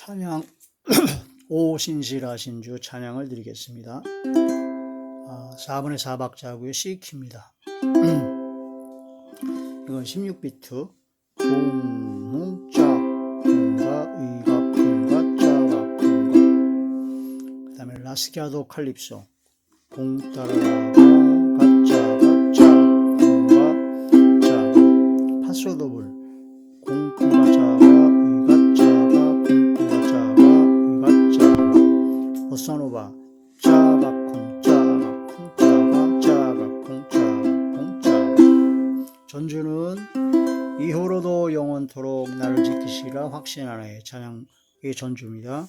찬양 오 신실하신 주 찬양을 드리겠습니다. 4분의 4박자고요. C키입니다. 이건 16비트 동, 짝, 쿵가, 의가, 쿵가, 짜가, 쿵가. 그 다음에 라스키아도 칼립소 공 따라가 가짜 가짜 쿵가 짜가 파소도블 공 쿵가 짜가 의가 짜가 공 쿵가 짜가 의가 짜가 보사노바 짜가 쿵 짜가 쿵 짜가 짜가 쿵 짜가 쿵 짜가. 전주는 이후로도 영원토록 나를 지키시라 확신하나의 찬양의 전주입니다.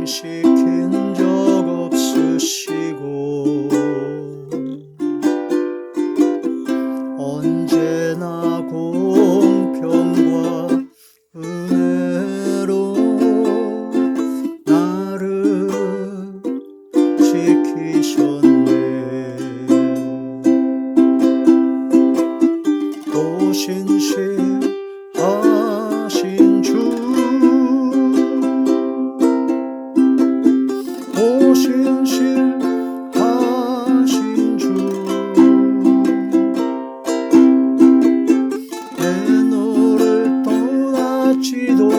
시킨 적 없으시고 언제나 공평과 은혜로 나를 지키셨네. 또 신실하신 주 신실하신 주 내 너를 떠나지도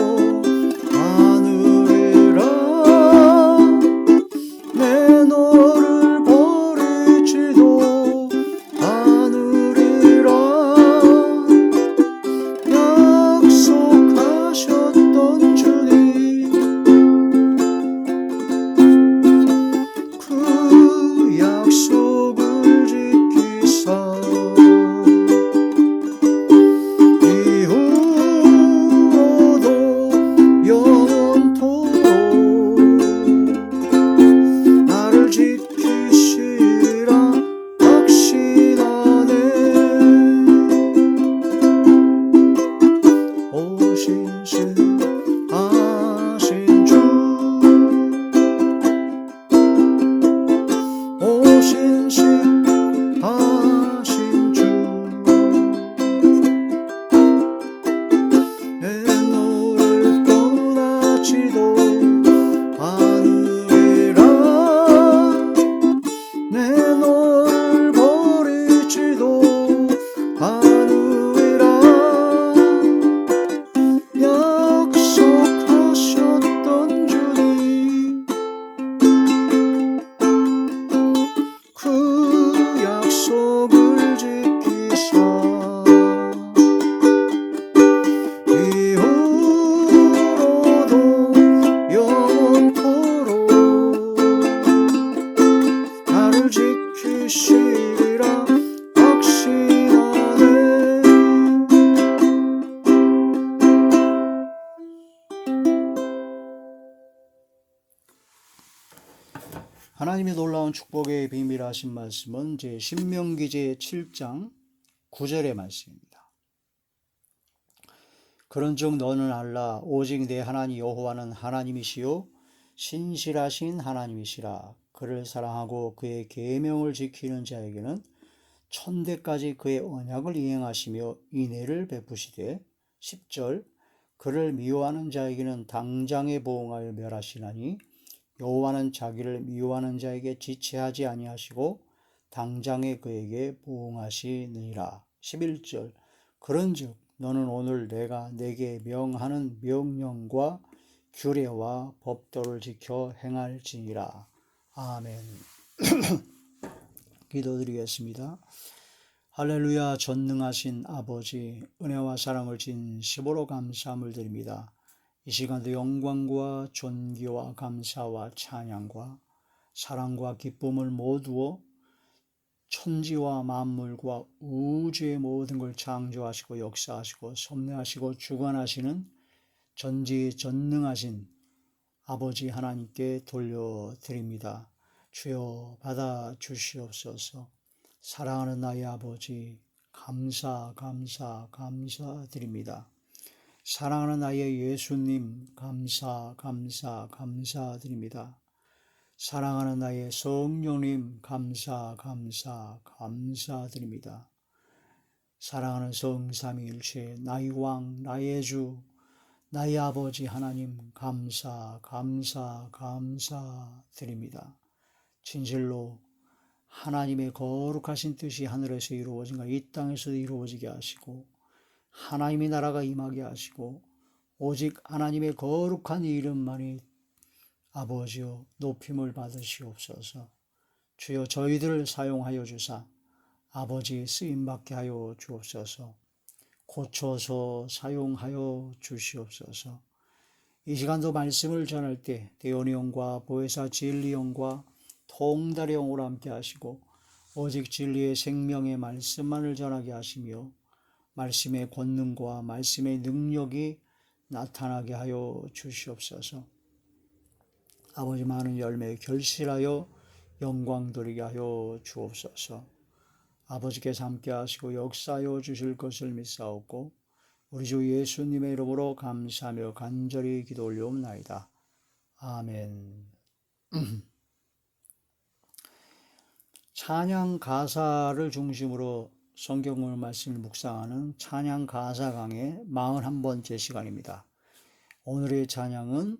않으리라 내 너를 버리지도 않으리라 약속하셨던 주님 약속을 지키사 이후로도 영원토록 나를 지키시라 확신하네. 오 신실하신 주 신실하신 주 내 너를 떠나지도 않으리라 내 너를 버리지도 않으리라 약속하셨던 주님 그 약속을 지키사 이후로도 영원토록 나를 지키시리라 확신하네. 하나님의 놀라운 축복의 비밀하신 말씀은 제 신명기 제 7장 9절의 말씀입니다. 그런즉 너는 알라 오직 내 하나님 여호와는 하나님이시요 신실하신 하나님이시라. 그를 사랑하고 그의 계명을 지키는 자에게는 천대까지 그의 언약을 이행하시며 인애를 베푸시되 10절 그를 미워하는 자에게는 당장에 보응하여 멸하시나니 여호와는 자기를 미워하는 자에게 지체하지 아니하시고 당장에 그에게 보응하시느니라. 11절 그런즉 너는 오늘 내가 내게 명하는 명령과 규례와 법도를 지켜 행할지니라. 아멘. 기도드리겠습니다. 할렐루야. 전능하신 아버지 은혜와 사랑을 진심으로 감사함을 드립니다. 이 시간도 영광과 존귀와 감사와 찬양과 사랑과 기쁨을 모두어 천지와 만물과 우주의 모든 걸 창조하시고 역사하시고 섭리하시고 주관하시는 전지전능하신 아버지 하나님께 돌려드립니다. 주여 받아 주시옵소서. 사랑하는 나의 아버지, 감사드립니다. 사랑하는 나의 예수님, 감사드립니다. 사랑하는 나의 성령님, 감사드립니다. 사랑하는 성삼위일체, 나의 왕, 나의 주, 나의 아버지 하나님, 감사드립니다. 진실로 하나님의 거룩하신 뜻이 하늘에서 이루어진가 이 땅에서도 이루어지게 하시고, 하나님의 나라가 임하게 하시고, 오직 하나님의 거룩한 이름만이 아버지여 높임을 받으시옵소서. 주여 저희들을 사용하여 주사 아버지 쓰임받게 하여 주옵소서. 고쳐서 사용하여 주시옵소서. 이 시간도 말씀을 전할 때 대원이 형과 보혜사 진리 형과 통달의 영으로 함께 하시고 오직 진리의 생명의 말씀만을 전하게 하시며 말씀의 권능과 말씀의 능력이 나타나게 하여 주시옵소서. 아버지 많은 열매에 결실하여 영광 돌리게 하여 주옵소서. 아버지께서 함께 하시고 역사하여 주실 것을 믿사옵고 우리 주 예수님의 이름으로 감사하며 간절히 기도 올려옵나이다. 아멘. 찬양 가사를 중심으로 성경 말씀을 묵상하는 찬양 가사 강의 41번째 시간입니다. 오늘의 찬양은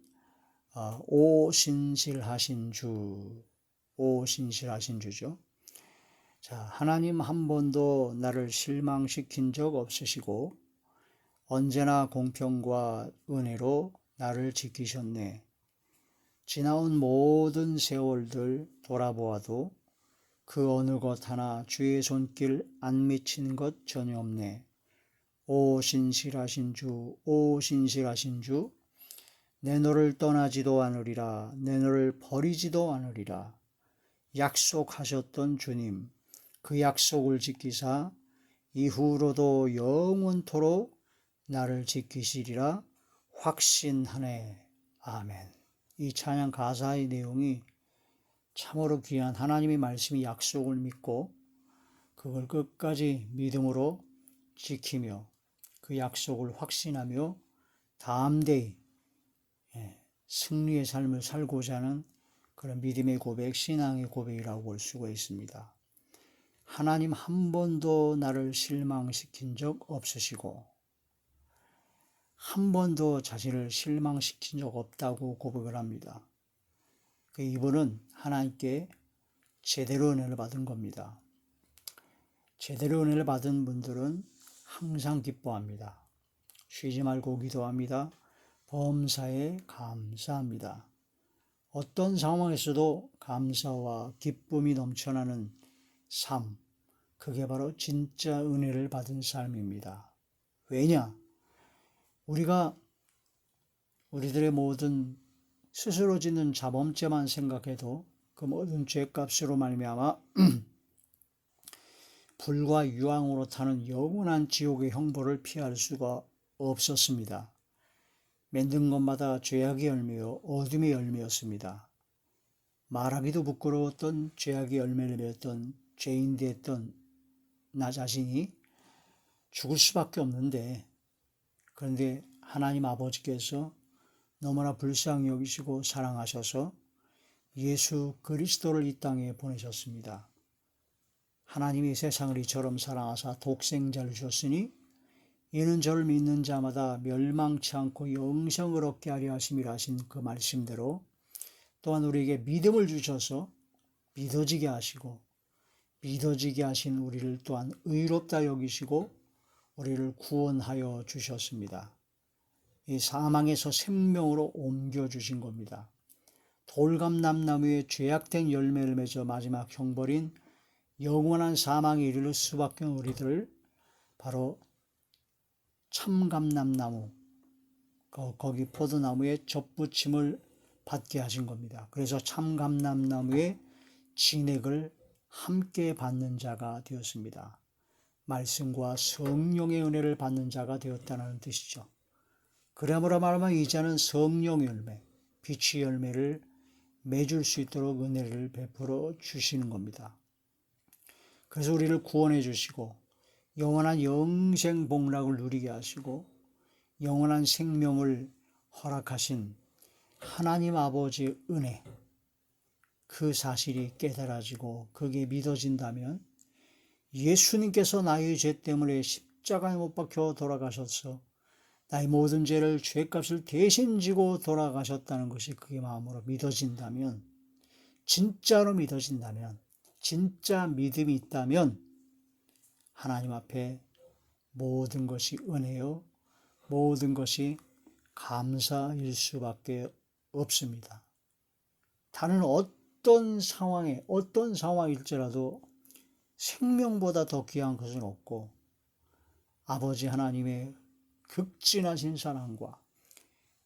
오 신실하신 주죠. 자, 하나님 한 번도 나를 실망시킨 적 없으시고 언제나 공평과 은혜로 나를 지키셨네. 지나온 모든 세월들 돌아보아도 그 어느 것 하나 주의 손길 안 미친 것 전혀 없네. 오 신실하신 주, 오 신실하신 주, 내 너를 떠나지도 않으리라, 내 너를 버리지도 않으리라. 약속하셨던 주님, 그 약속을 지키사 이후로도 영원토록 나를 지키시리라 확신하네. 아멘. 이 찬양 가사의 내용이 참으로 귀한 하나님의 말씀이 약속을 믿고 그걸 끝까지 믿음으로 지키며 그 약속을 확신하며 담대히 승리의 삶을 살고자 하는 그런 믿음의 고백, 신앙의 고백이라고 볼 수가 있습니다. 하나님 한 번도 나를 실망시킨 적 없으시고 한 번도 자신을 실망시킨 적 없다고 고백을 합니다. 이분은 하나님께 제대로 은혜를 받은 겁니다. 제대로 은혜를 받은 분들은 항상 기뻐합니다. 쉬지 말고 기도합니다. 범사에 감사합니다. 어떤 상황에서도 감사와 기쁨이 넘쳐나는 삶, 그게 바로 진짜 은혜를 받은 삶입니다. 왜냐? 우리가 우리들의 모든 스스로 짓는 자범죄만 생각해도 그 모든 죄값으로 말미암아 불과 유황으로 타는 영원한 지옥의 형벌을 피할 수가 없었습니다. 만든 것마다 죄악의 열매요 어둠의 열매였습니다. 말하기도 부끄러웠던 죄악의 열매를 맺었던 죄인 되었던 나 자신이 죽을 수밖에 없는데, 그런데 하나님 아버지께서 너무나 불쌍히 여기시고 사랑하셔서 예수 그리스도를 이 땅에 보내셨습니다. 하나님이 세상을 이처럼 사랑하사 독생자를 주셨으니 이는 저를 믿는 자마다 멸망치 않고 영생을 얻게 하려 하심이라 하신 그 말씀대로 또한 우리에게 믿음을 주셔서 믿어지게 하시고 믿어지게 하신 우리를 또한 의롭다 여기시고 우리를 구원하여 주셨습니다. 이 사망에서 생명으로 옮겨주신 겁니다. 돌감람나무에 죄악된 열매를 맺어 마지막 형벌인 영원한 사망에 이르를 수밖에 없는 우리들을 바로 참감람나무, 거기 포도나무에 접붙임을 받게 하신 겁니다. 그래서 참감람나무의 진액을 함께 받는 자가 되었습니다. 말씀과 성령의 은혜를 받는 자가 되었다는 뜻이죠. 그러므로 말하면 이제는 성령의 열매, 빛의 열매를 맺을 수 있도록 은혜를 베풀어 주시는 겁니다. 그래서 우리를 구원해 주시고 영원한 영생 복락을 누리게 하시고 영원한 생명을 허락하신 하나님 아버지의 은혜, 그 사실이 깨달아지고 그게 믿어진다면 예수님께서 나의 죄 때문에 십자가에 못 박혀 돌아가셔서 나의 모든 죄를 죄값을 대신 지고 돌아가셨다는 것이 그의 마음으로 믿어진다면, 진짜로 믿어진다면, 진짜 믿음이 있다면 하나님 앞에 모든 것이 은혜요, 모든 것이 감사일 수밖에 없습니다. 다른 어떤 상황에, 어떤 상황일지라도 생명보다 더 귀한 것은 없고 아버지 하나님의 극진하신 사랑과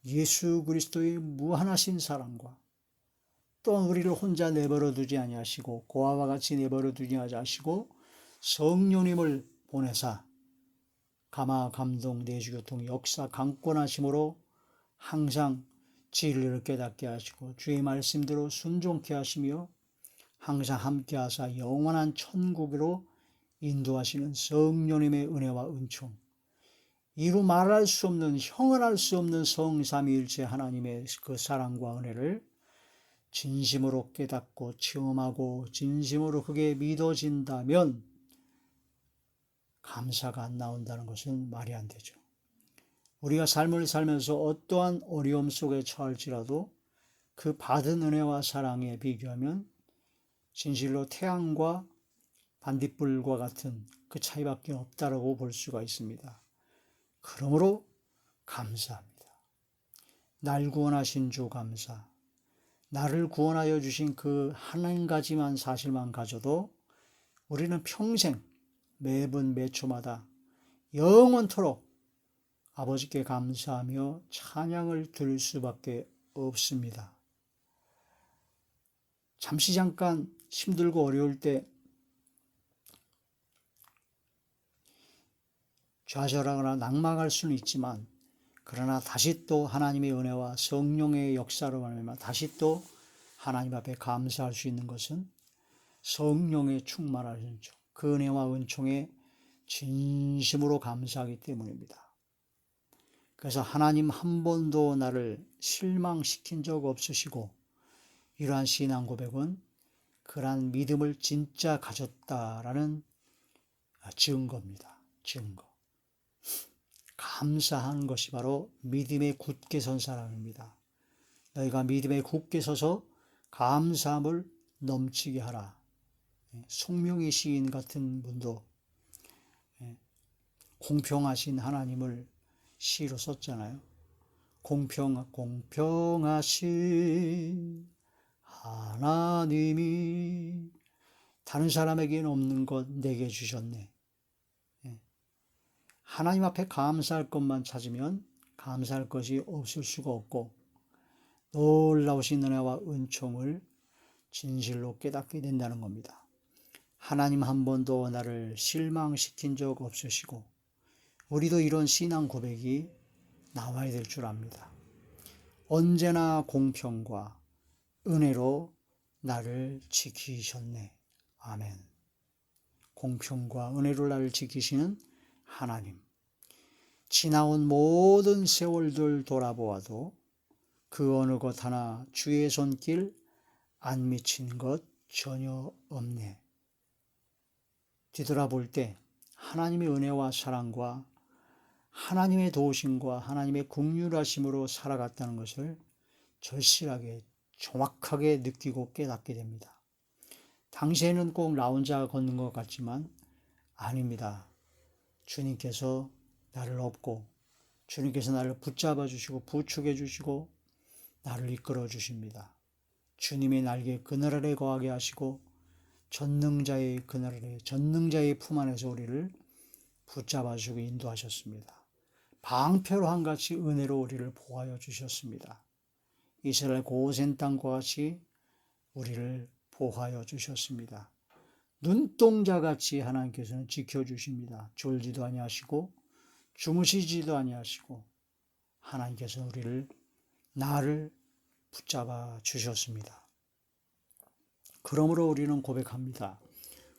예수 그리스도의 무한하신 사랑과 또한 우리를 혼자 내버려 두지 아니하시고 고아와 같이 내버려 두지 아니하시고 성령님을 보내사 감화 감동 내주교통 역사 강권하심으로 항상 진리를 깨닫게 하시고 주의 말씀대로 순종케 하시며 항상 함께 하사 영원한 천국으로 인도하시는 성령님의 은혜와 은총, 이루 말할 수 없는, 형언할 수 없는 성삼위일체 하나님의 그 사랑과 은혜를 진심으로 깨닫고 체험하고 진심으로 그게 믿어진다면 감사가 안 나온다는 것은 말이 안 되죠. 우리가 삶을 살면서 어떠한 어려움 속에 처할지라도 그 받은 은혜와 사랑에 비교하면 진실로 태양과 반딧불과 같은 그 차이밖에 없다라고 볼 수가 있습니다. 그러므로 감사합니다. 날 구원하신 주 감사. 나를 구원하여 주신 그 한 가지만 사실만 가져도 우리는 평생 매분 매초마다 영원토록 아버지께 감사하며 찬양을 드릴 수밖에 없습니다. 잠시 잠깐 힘들고 어려울 때 좌절하거나 낙망할 수는 있지만 그러나 다시 또 하나님의 은혜와 성령의 역사로 말미암아 다시 또 하나님 앞에 감사할 수 있는 것은 성령의 충만하신 그 은혜와 은총에 진심으로 감사하기 때문입니다. 그래서 하나님 한 번도 나를 실망시킨 적 없으시고 이러한 신앙 고백은 그러한 믿음을 진짜 가졌다라는 증거입니다. 증거. 감사하는 것이 바로 믿음에 굳게 선 사람입니다. 너희가 믿음에 굳게 서서 감사함을 넘치게 하라. 송명희 시인 같은 분도 공평하신 하나님을 시로 썼잖아요. 공평하신 하나님이 다른 사람에게는 없는 것 내게 주셨네. 하나님 앞에 감사할 것만 찾으면 감사할 것이 없을 수가 없고 놀라우신 은혜와 은총을 진실로 깨닫게 된다는 겁니다. 하나님 한 번도 나를 실망시킨 적 없으시고 우리도 이런 신앙 고백이 나와야 될 줄 압니다. 언제나 공평과 은혜로 나를 지키셨네. 아멘. 공평과 은혜로 나를 지키시는 하나님. 지나온 모든 세월들 돌아보아도 그 어느 것 하나 주의 손길 안 미친 것 전혀 없네. 뒤돌아볼 때 하나님의 은혜와 사랑과 하나님의 도우심과 하나님의 긍휼하심으로 살아갔다는 것을 절실하게 정확하게 느끼고 깨닫게 됩니다. 당시에는 꼭 나 혼자 걷는 것 같지만 아닙니다. 주님께서 나를 업고 주님께서 나를 붙잡아 주시고 부축해 주시고 나를 이끌어 주십니다. 주님의 날개 그늘 아래 거하게 하시고 전능자의 그늘 아래 전능자의 품 안에서 우리를 붙잡아 주고 인도하셨습니다. 방패로 한같이 은혜로 우리를 보호하여 주셨습니다. 이스라엘 고센 땅과 같이 우리를 보호하여 주셨습니다. 눈동자같이 하나님께서는 지켜주십니다. 졸지도 아니하시고 주무시지도 아니하시고 하나님께서 나를 붙잡아 주셨습니다. 그러므로 우리는 고백합니다.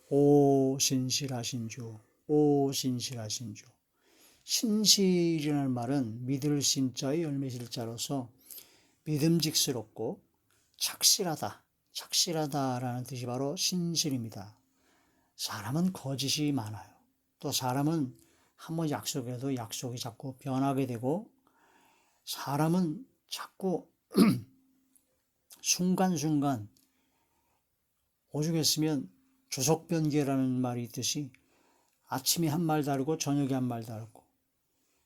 오 신실하신 주, 오 신실하신 주. 신실이라는 말은 믿을 신자의 열매실자로서 믿음직스럽고 착실하다라는 뜻이 바로 신실입니다. 사람은 거짓이 많아요. 또 사람은 한번 약속해도 약속이 자꾸 변하게 되고, 사람은 자꾸 순간순간 오죽했으면 주석변개라는 말이 있듯이 아침에 한 말 다르고 저녁에 한 말 다르고,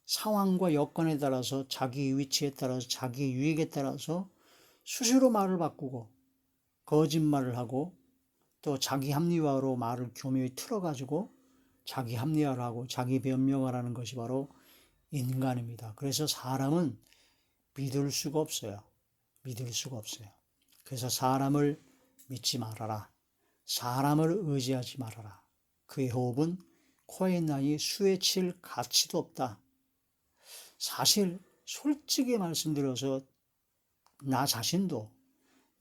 상황과 여건에 따라서 자기 위치에 따라서 자기 유익에 따라서 수시로 말을 바꾸고 거짓말을 하고, 또 자기 합리화로 말을 교묘히 틀어가지고 자기 합리화를 하고 자기 변명을 하는 것이 바로 인간입니다. 그래서 사람은 믿을 수가 없어요. 믿을 수가 없어요. 그래서 사람을 믿지 말아라. 사람을 의지하지 말아라. 그의 호흡은 코에 나니 수에 칠 가치도 없다. 사실 솔직히 말씀드려서 나 자신도,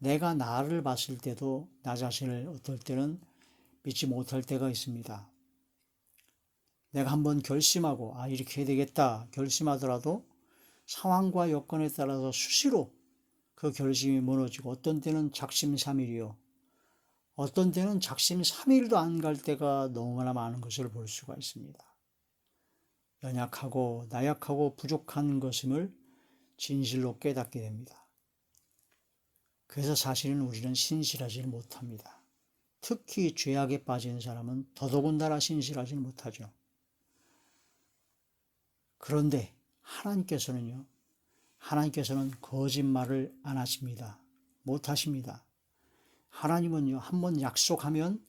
내가 나를 봤을 때도 나 자신을 어떨 때는 믿지 못할 때가 있습니다. 내가 한번 결심하고 이렇게 해야 되겠다 결심하더라도 상황과 여건에 따라서 수시로 그 결심이 무너지고, 어떤 때는 작심삼일이요, 어떤 때는 작심삼일도 안 갈 때가 너무나 많은 것을 볼 수가 있습니다. 연약하고 나약하고 부족한 것임을 진실로 깨닫게 됩니다. 그래서 사실은 우리는 신실하지 못합니다. 특히 죄악에 빠진 사람은 더더군다나 신실하지 못하죠. 그런데 하나님께서는 거짓말을 안 하십니다. 못 하십니다. 하나님은요, 한번 약속하면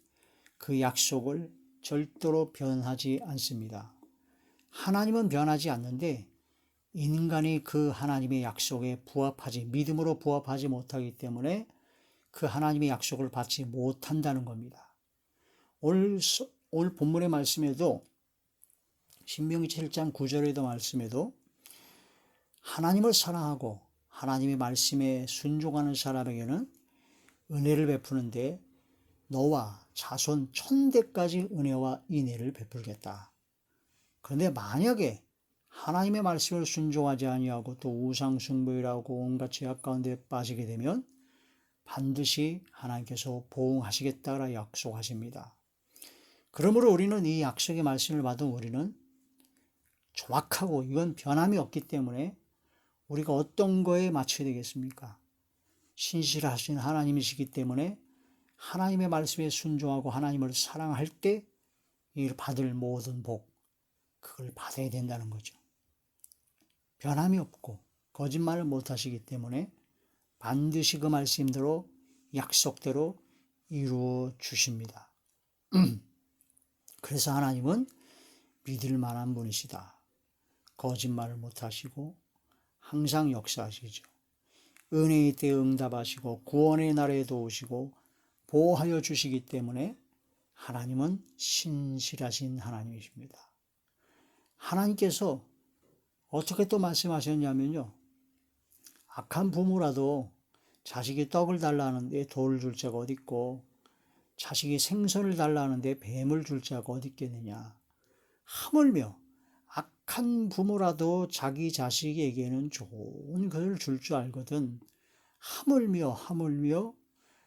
그 약속을 절대로 변하지 않습니다. 하나님은 변하지 않는데 인간이 그 하나님의 약속에 믿음으로 부합하지 못하기 때문에 그 하나님의 약속을 받지 못한다는 겁니다. 오늘 본문의 말씀에도, 신명기 7장 9절에도 말씀에도 하나님을 사랑하고 하나님의 말씀에 순종하는 사람에게는 은혜를 베푸는데 너와 자손 1000대까지 은혜와 인애를 베풀겠다. 그런데 만약에 하나님의 말씀을 순종하지 아니하고 또 우상숭배라고 온갖 죄악 가운데 빠지게 되면 반드시 하나님께서 보응하시겠다라 약속하십니다. 그러므로 우리는 이 약속의 말씀을 받은 우리는 정확하고 이건 변함이 없기 때문에 우리가 어떤 거에 맞춰야 되겠습니까? 신실하신 하나님이시기 때문에 하나님의 말씀에 순종하고 하나님을 사랑할 때 이 받을 모든 복, 그걸 받아야 된다는 거죠. 변함이 없고 거짓말을 못하시기 때문에 반드시 그 말씀대로 약속대로 이루어 주십니다. 그래서 하나님은 믿을 만한 분이시다. 거짓말을 못하시고 항상 역사하시죠. 은혜의 때에 응답하시고 구원의 날에 도우시고 보호하여 주시기 때문에 하나님은 신실하신 하나님이십니다. 하나님께서 어떻게 또 말씀하셨냐면요, 악한 부모라도 자식이 떡을 달라 하는데 돌을 줄 자가 어디 있고 자식이 생선을 달라 하는데 뱀을 줄 자가 어디 있겠느냐. 하물며 악한 부모라도 자기 자식에게는 좋은 것을 줄 줄 알거든 하물며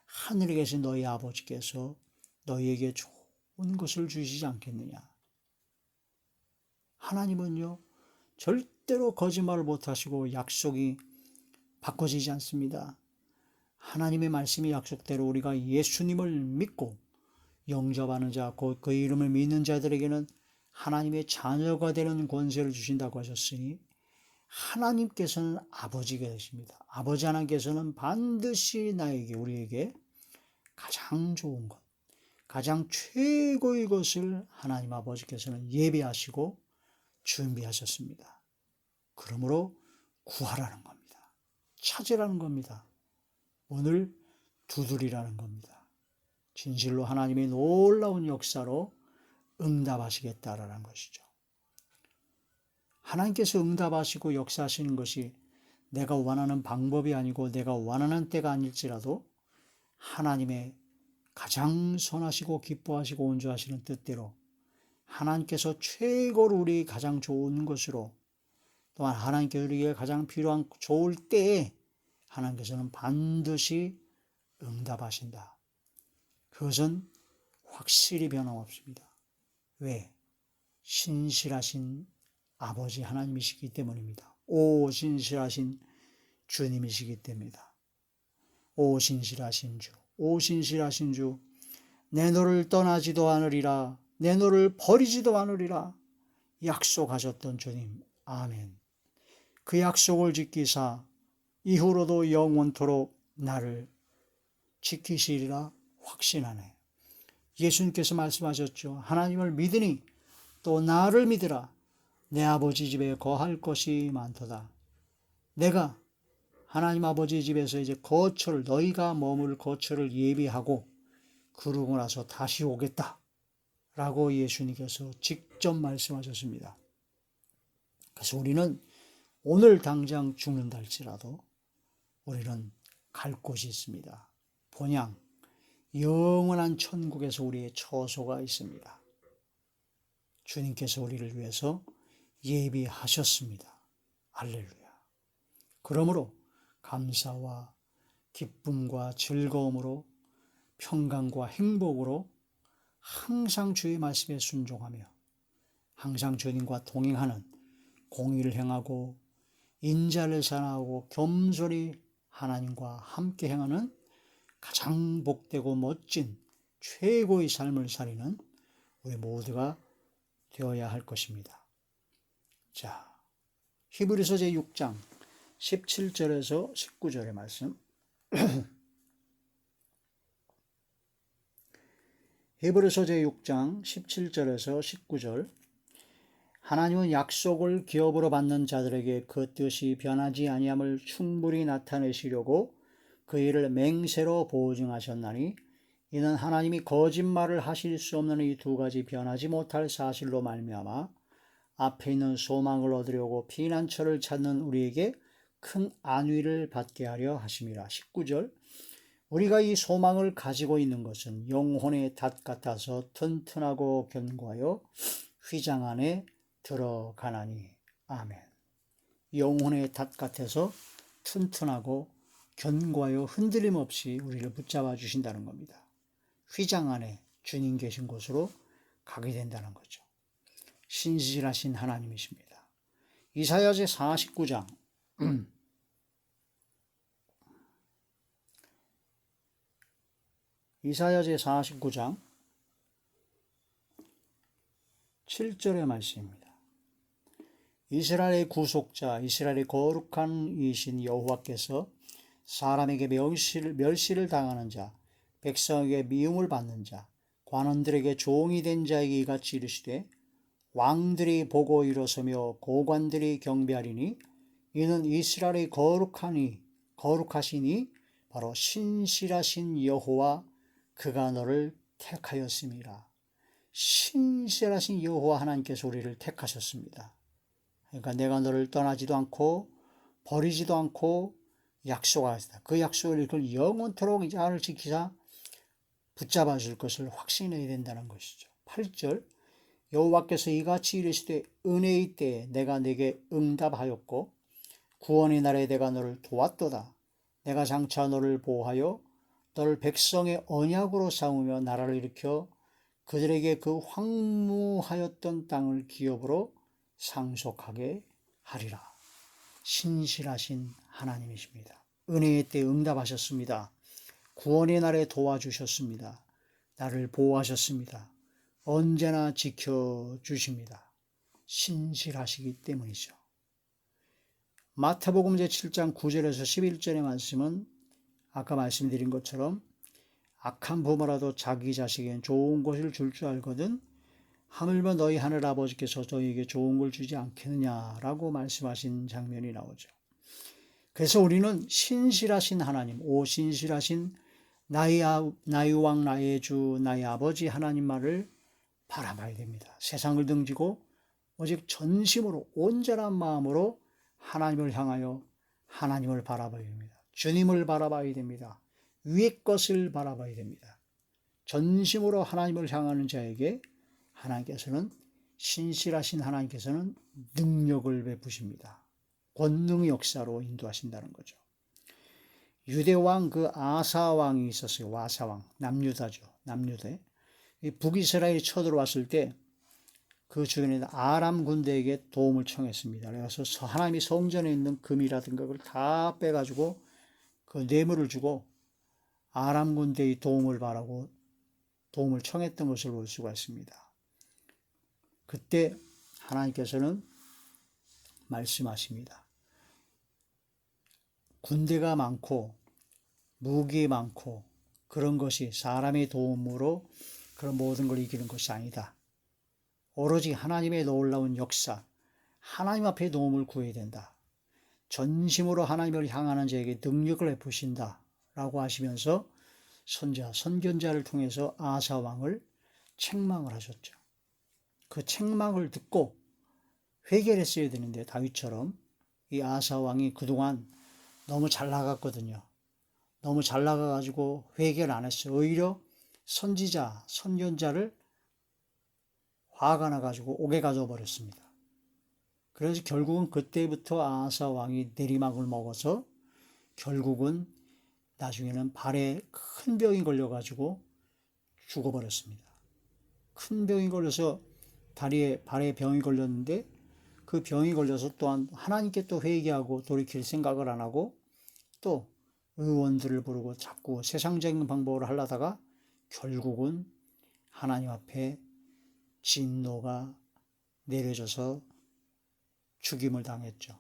하늘에 계신 너희 아버지께서 너희에게 좋은 것을 주시지 않겠느냐. 하나님은요, 절대로 거짓말을 못하시고 약속이 바꿔지지 않습니다. 하나님의 말씀이 약속대로 우리가 예수님을 믿고 영접하는 자, 곧 그 이름을 믿는 자들에게는 하나님의 자녀가 되는 권세를 주신다고 하셨으니 하나님께서는 아버지가 되십니다. 아버지 하나님께서는 반드시 우리에게 가장 좋은 것, 가장 최고의 것을 하나님 아버지께서는 예배하시고 준비하셨습니다. 그러므로 구하라는 겁니다. 찾으라는 겁니다. 오늘 두드리라는 겁니다. 진실로 하나님의 놀라운 역사로 응답하시겠다라는 것이죠. 하나님께서 응답하시고 역사하시는 것이 내가 원하는 방법이 아니고 내가 원하는 때가 아닐지라도 하나님의 가장 선하시고 기뻐하시고 온전하시는 뜻대로 하나님께서 최고로 우리 가장 좋은 것으로 또한 하나님께서 우리에게 가장 필요한 좋을 때에 하나님께서는 반드시 응답하신다. 그것은 확실히 변함없습니다. 왜? 신실하신 아버지 하나님이시기 때문입니다. 오 신실하신 주님이시기 때문이다. 오 신실하신 주, 오 신실하신 주, 내 너를 떠나지도 않으리라, 내 너를 버리지도 않으리라 약속하셨던 주님. 아멘. 그 약속을 지키사 이후로도 영원토록 나를 지키시리라 확신하네. 예수님께서 말씀하셨죠. 하나님을 믿으니 또 나를 믿으라. 내 아버지 집에 거할 것이 많도다. 내가 하나님 아버지 집에서 이제 거처를, 너희가 머물 거처를 예비하고 그러고 나서 다시 오겠다 라고 예수님께서 직접 말씀하셨습니다. 그래서 우리는 오늘 당장 죽는다 할지라도 우리는 갈 곳이 있습니다. 본향 영원한 천국에서 우리의 처소가 있습니다. 주님께서 우리를 위해서 예비하셨습니다. 할렐루야. 그러므로 감사와 기쁨과 즐거움으로 평강과 행복으로 항상 주의 말씀에 순종하며 항상 주님과 동행하는 공의를 행하고 인자를 사랑하고 겸손히 하나님과 함께 행하는 가장 복되고 멋진 최고의 삶을 살리는 우리 모두가 되어야 할 것입니다. 자, 히브리서 제6장 17절에서 19절의 말씀. 히브리서 제6장 17절에서 19절. 하나님은 약속을 기업으로 받는 자들에게 그 뜻이 변하지 아니함을 충분히 나타내시려고 그 일을 맹세로 보증하셨나니 이는 하나님이 거짓말을 하실 수 없는 이 두 가지 변하지 못할 사실로 말미암아 앞에 있는 소망을 얻으려고 피난처를 찾는 우리에게 큰 안위를 받게 하려 하심이라. 19절. 우리가 이 소망을 가지고 있는 것은 영혼의 닷 같아서 튼튼하고 견고하여 휘장 안에 들어가나니. 아멘. 영혼의 닷 같아서 튼튼하고 견고하여 흔들림 없이 우리를 붙잡아 주신다는 겁니다. 휘장 안에 주님 계신 곳으로 가게 된다는 거죠. 신실하신 하나님이십니다. 이사야 제 49장 이사야 제 49장 7절의 말씀입니다. 이스라엘의 구속자, 이스라엘의 거룩한 이신 여호와께서 사람에게 멸시를 당하는 자, 백성에게 미움을 받는 자, 관원들에게 종이 된 자에게 이같이 이르시되 왕들이 보고 일어서며 고관들이 경배하리니 이는 이스라엘의 거룩하시니 바로 신실하신 여호와 그가 너를 택하였습니다. 신실하신 여호와 하나님께서 우리를 택하셨습니다. 그러니까 내가 너를 떠나지도 않고 버리지도 않고 약속하셨다. 그 약속을 그걸 영원토록 나를 지키사 붙잡아 줄 것을 확신해야 된다는 것이죠. 8절. 여호와께서 이같이 이르시되 은혜의 때에 내가 네게 응답하였고 구원의 날에 내가 너를 도왔도다. 내가 장차 너를 보호하여 너를 백성의 언약으로 삼으며 나라를 일으켜 그들에게 그 황무하였던 땅을 기업으로 상속하게 하리라. 신실하신 하나님이십니다. 은혜의 때에 응답하셨습니다. 구원의 날에 도와주셨습니다. 나를 보호하셨습니다. 언제나 지켜주십니다. 신실하시기 때문이죠. 마태복음 제7장 9절에서 11절의 말씀은 아까 말씀드린 것처럼 악한 부모라도 자기 자식에겐 좋은 것을 줄 줄 알거든 하물며 너희 하늘 아버지께서 너희에게 좋은 걸 주지 않겠느냐라고 말씀하신 장면이 나오죠. 그래서 우리는 신실하신 하나님, 오 신실하신 나의 왕 나의 주 나의 아버지 하나님 말을 바라봐야 됩니다. 세상을 등지고 오직 전심으로 온전한 마음으로 하나님을 향하여 하나님을 바라봐야 됩니다. 주님을 바라봐야 됩니다. 위의 것을 바라봐야 됩니다. 전심으로 하나님을 향하는 자에게 신실하신 하나님께서는 능력을 베푸십니다. 권능의 역사로 인도하신다는 거죠. 유대왕 그 아사왕이 있었어요. 아사왕, 남유다죠. 남유대. 북이스라엘이 쳐들어왔을 때 그 주변에 있는 아람 군대에게 도움을 청했습니다. 그래서 하나님이 성전에 있는 금이라든가 그걸 다 빼가지고 그 뇌물을 주고 아람 군대의 도움을 바라고 도움을 청했던 것을 볼 수가 있습니다. 그때 하나님께서는 말씀하십니다. 군대가 많고 무기 많고 그런 것이 사람의 도움으로 그런 모든 걸 이기는 것이 아니다. 오로지 하나님의 놀라운 역사, 하나님 앞에 도움을 구해야 된다. 전심으로 하나님을 향하는 자에게 능력을 베푸신다 라고 하시면서 선견자를 통해서 아사 왕을 책망을 하셨죠. 그 책망을 듣고 회개를 했어야 되는데 다윗처럼 이 아사 왕이 그동안 너무 잘 나갔거든요. 너무 잘 나가가지고 회개를 안 했어요. 오히려 선견자를 화가 나가지고 옥에 가둬 버렸습니다. 그래서 결국은 그때부터 아사 왕이 내리막을 먹어서 결국은 나중에는 발에 큰 병이 걸려가지고 죽어버렸습니다. 큰 병이 걸려서 발에 병이 걸렸는데 그 병이 걸려서 또한 하나님께 또 회개하고 돌이킬 생각을 안 하고 또 의원들을 부르고 자꾸 세상적인 방법을 하려다가 결국은 하나님 앞에 진노가 내려져서 죽임을 당했죠.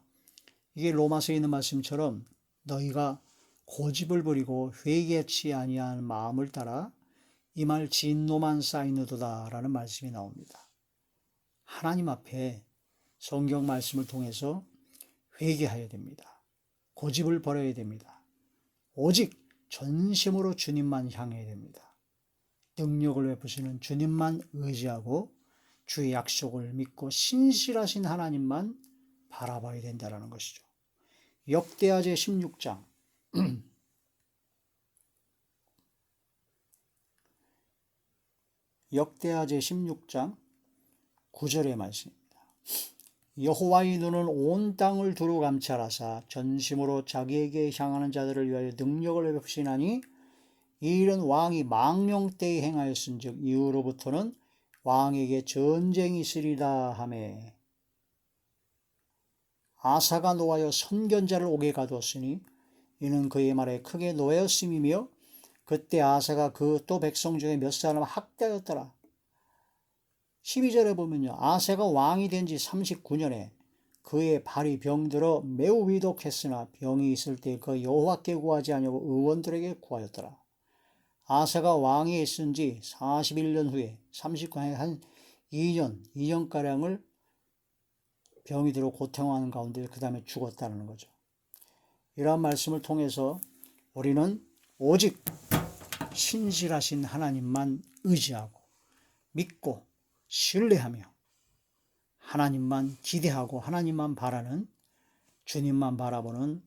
이게 로마서에 있는 말씀처럼 너희가 고집을 부리고 회개치 아니한 마음을 따라 이 말 진노만 쌓이느도다 라는 말씀이 나옵니다. 하나님 앞에 성경 말씀을 통해서 회개해야 됩니다. 고집을 버려야 됩니다. 오직 전심으로 주님만 향해야 됩니다. 능력을 베푸시는 주님만 의지하고 주의 약속을 믿고 신실하신 하나님만 바라봐야 된다는 것이죠. 역대하제 16장 역대하제 16장 9절의 말씀입니다. 여호와의 눈은 온 땅을 두루 감찰하사 전심으로 자기에게 향하는 자들을 위하여 능력을 베푸시나니 이 일은 왕이 망령 때에 행하였은즉 이후로부터는 왕에게 전쟁이 있으리다 하매 아사가 노하여 선견자를 옥에 가두었으니 이는 그의 말에 크게 노하였음이며 그때 아사가 그 또 백성 중에 몇 사람을 학대하였더라. 12절에 보면요. 아사가 왕이 된 지 39년에 그의 발이 병들어 매우 위독했으나 병이 있을 때 그 여호와께 구하지 아니하고 의원들에게 구하였더라. 아사가 왕이 있은 지 41년 후에 39년에 한 2년가량을 병이 들어 고통하는 가운데 그 다음에 죽었다는 거죠. 이러한 말씀을 통해서 우리는 오직 신실하신 하나님만 의지하고 믿고 신뢰하며 하나님만 기대하고 하나님만 바라는 주님만 바라보는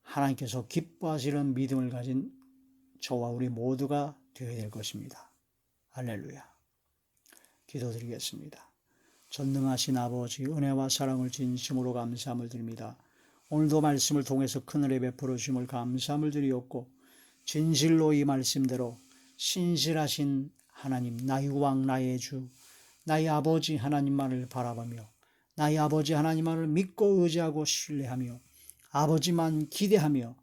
하나님께서 기뻐하시는 믿음을 가진 저와 우리 모두가 되어야 될 것입니다. 할렐루야. 기도드리겠습니다. 전능하신 아버지 은혜와 사랑을 진심으로 감사함을 드립니다. 오늘도 말씀을 통해서 큰은혜 베풀어 주심을 감사함을 드리옵고 진실로 이 말씀대로 신실하신 하나님 나의 왕 나의 주 나의 아버지 하나님만을 바라보며 나의 아버지 하나님만을 믿고 의지하고 신뢰하며 아버지만 기대하며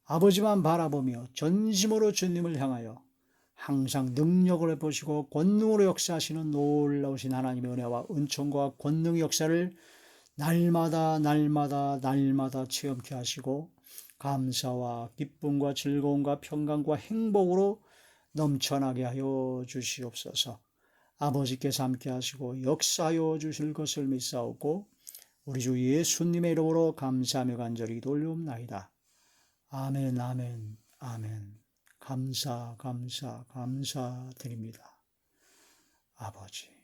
아버지만 바라보며 전심으로 주님을 향하여 항상 능력을 보시고 권능으로 역사하시는 놀라우신 하나님의 은혜와 은총과 권능의 역사를 날마다 체험케 하시고 감사와 기쁨과 즐거움과 평강과 행복으로 넘쳐나게 하여 주시옵소서. 아버지께서 함께 하시고 역사하여 주실 것을 믿사오고 우리 주 예수님의 이름으로 감사하며 간절히 기도올리옵나이다. 아멘, 아멘, 아멘. 감사드립니다. 아버지.